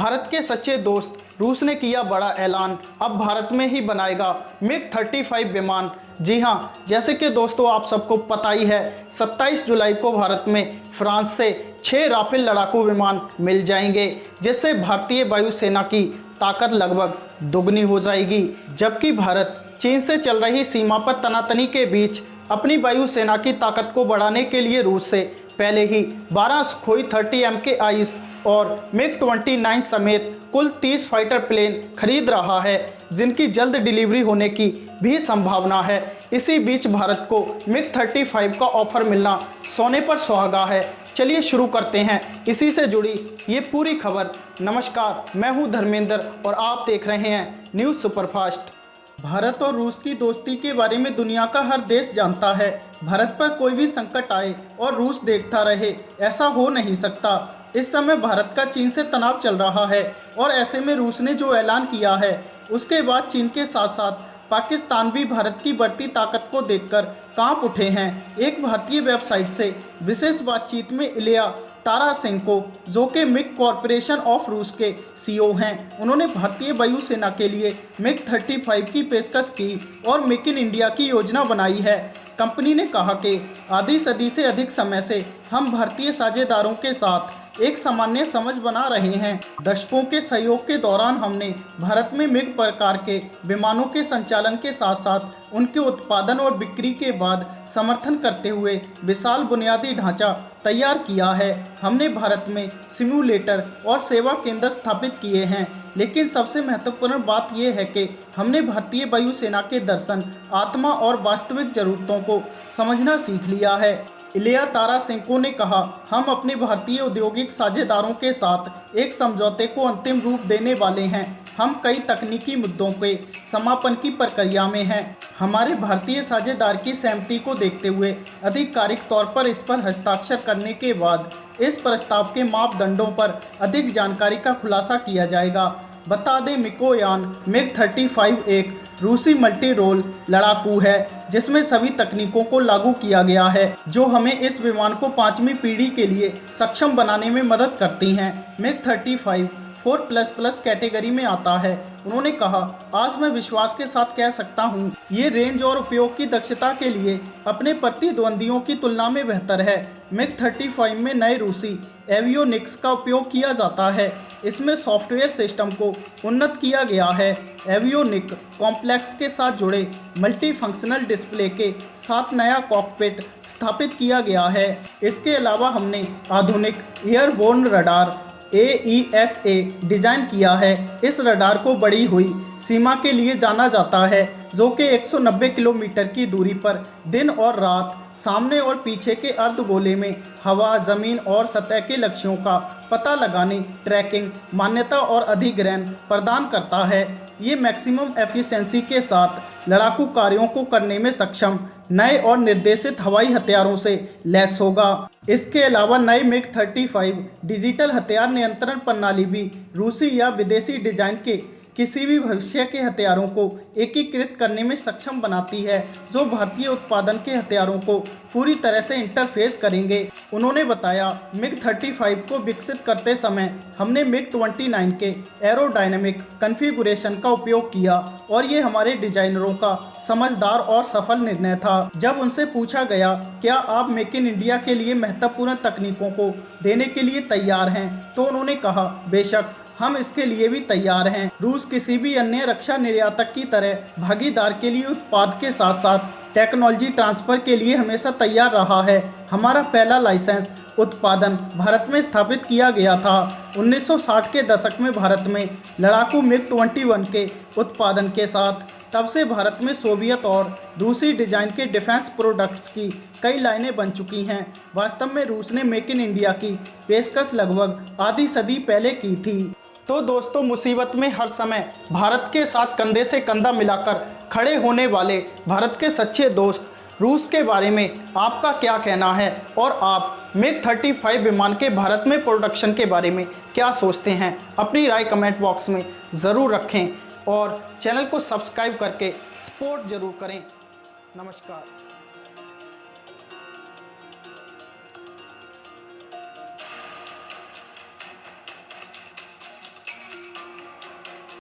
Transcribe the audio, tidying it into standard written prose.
भारत के सच्चे दोस्त रूस ने किया बड़ा ऐलान, अब भारत में ही बनाएगा मिग-35 विमान। जी हां, जैसे कि दोस्तों आप सबको पता ही है, 27 जुलाई को भारत में फ्रांस से 6 राफेल लड़ाकू विमान मिल जाएंगे, जिससे भारतीय वायुसेना की ताकत लगभग दुगनी हो जाएगी। जबकि भारत चीन से चल रही सीमा पर तनातनी के बीच अपनी वायुसेना की ताकत को बढ़ाने के लिए रूस से पहले ही 12 सुखोई 30 MKI और मिग-29 समेत कुल 30 फाइटर प्लेन खरीद रहा है, जिनकी जल्द डिलीवरी होने की भी संभावना है। इसी बीच भारत को मिग-35 का ऑफर मिलना सोने पर सुहागा है। चलिए शुरू करते हैं इसी से जुड़ी ये पूरी खबर। नमस्कार, मैं हूं धर्मेंद्र और आप देख रहे हैं न्यूज़ सुपरफास्ट। भारत और रूस की दोस्ती के बारे में दुनिया का हर देश जानता है। भारत पर कोई भी संकट आए और रूस देखता रहे, ऐसा हो नहीं सकता। इस समय भारत का चीन से तनाव चल रहा है और ऐसे में रूस ने जो ऐलान किया है, उसके बाद चीन के साथ साथ पाकिस्तान भी भारत की बढ़ती ताकत को देखकर कांप उठे हैं। एक भारतीय वेबसाइट से विशेष बातचीत में इलिया तारासेंको, जो कि मिग कॉरपोरेशन ऑफ रूस के CEO हैं, उन्होंने भारतीय वायुसेना के लिए मिग-35 की पेशकश की और मेक इन इंडिया की योजना बनाई है। कंपनी ने कहा कि आधी सदी से अधिक समय से हम भारतीय साझेदारों के साथ एक सामान्य समझ बना रहे हैं। दशकों के सहयोग के दौरान हमने भारत में मिग प्रकार के विमानों के संचालन के साथ साथ उनके उत्पादन और बिक्री के बाद समर्थन करते हुए विशाल बुनियादी ढांचा तैयार किया है। हमने भारत में सिम्युलेटर और सेवा केंद्र स्थापित किए हैं, लेकिन सबसे महत्वपूर्ण बात यह है कि हमने भारतीय वायुसेना के दर्शन, आत्मा और वास्तविक ज़रूरतों को समझना सीख लिया है। इलिया तारासेंको ने कहा, हम अपने भारतीय औद्योगिक साझेदारों के साथ एक समझौते को अंतिम रूप देने वाले हैं। हम कई तकनीकी मुद्दों के समापन की प्रक्रिया में हैं। हमारे भारतीय साझेदार की सहमति को देखते हुए आधिकारिक तौर पर इस पर हस्ताक्षर करने के बाद इस प्रस्ताव के मापदंडों पर अधिक जानकारी का खुलासा किया जाएगा। बता दें, मिकोयान मिग-35 एक रूसी मल्टी रोल लड़ाकू है, जिसमें सभी तकनीकों को लागू किया गया है, जो हमें इस विमान को 5वीं पीढ़ी के लिए सक्षम बनाने में मदद करती हैं। मिग-35 4++ कैटेगरी में आता है। उन्होंने कहा, आज मैं विश्वास के साथ कह सकता हूं, ये रेंज और उपयोग की दक्षता के लिए अपने प्रतिद्वंदियों की तुलना में बेहतर है। मिग-35 में नए रूसी एवियोनिक्स का उपयोग किया जाता है। इसमें सॉफ्टवेयर सिस्टम को उन्नत किया गया है। एवियोनिक कॉम्प्लेक्स के साथ जुड़े मल्टी फंक्शनल डिस्प्ले के साथ नया कॉकपिट स्थापित किया गया है। इसके अलावा हमने आधुनिक एयरबोर्न रडार AESA डिज़ाइन किया है। इस रडार को बढ़ी हुई सीमा के लिए जाना जाता है, जो कि 190 किलोमीटर की दूरी पर दिन और रात सामने और पीछे के अर्धगोले में हवा, ज़मीन और सतह के लक्ष्यों का पता लगाने, ट्रैकिंग, मान्यता और अधिग्रहण प्रदान करता है। ये मैक्सिमम एफिशिएंसी के साथ लड़ाकू कार्यों को करने में सक्षम नए और निर्देशित हवाई हथियारों से लैस होगा। इसके अलावा नए मिग-35 डिजिटल हथियार नियंत्रण प्रणाली भी रूसी या विदेशी डिजाइन के किसी भी भविष्य के हथियारों को एकीकृत करने में सक्षम बनाती है, जो भारतीय उत्पादन के हथियारों को पूरी तरह से इंटरफेस करेंगे। उन्होंने बताया, मिग-35 को विकसित करते समय हमने मिग-29 के एरोडायनेमिक कॉन्फ़िगरेशन का उपयोग किया और ये हमारे डिजाइनरों का समझदार और सफल निर्णय था। जब उनसे पूछा गया, क्या आप मेक इन इंडिया के लिए महत्वपूर्ण तकनीकों को देने के लिए तैयार हैं, तो उन्होंने कहा, बेशक, हम इसके लिए भी तैयार हैं। रूस किसी भी अन्य रक्षा निर्यातक की तरह भागीदार के लिए उत्पाद के साथ साथ टेक्नोलॉजी ट्रांसफ़र के लिए हमेशा तैयार रहा है। हमारा पहला लाइसेंस उत्पादन भारत में स्थापित किया गया था। 1960 के दशक में भारत में लड़ाकू मिग-21 के उत्पादन के साथ तब से भारत में सोवियत और रूसी डिज़ाइन के डिफेंस प्रोडक्ट्स की कई लाइनें बन चुकी हैं। वास्तव में रूस ने मेक इन इंडिया की पेशकश लगभग आधी सदी पहले की थी। तो दोस्तों, मुसीबत में हर समय भारत के साथ कंधे से कंधा मिलाकर खड़े होने वाले भारत के सच्चे दोस्त रूस के बारे में आपका क्या कहना है, और आप मिग-35 विमान के भारत में प्रोडक्शन के बारे में क्या सोचते हैं? अपनी राय कमेंट बॉक्स में ज़रूर रखें और चैनल को सब्सक्राइब करके सपोर्ट ज़रूर करें। नमस्कार।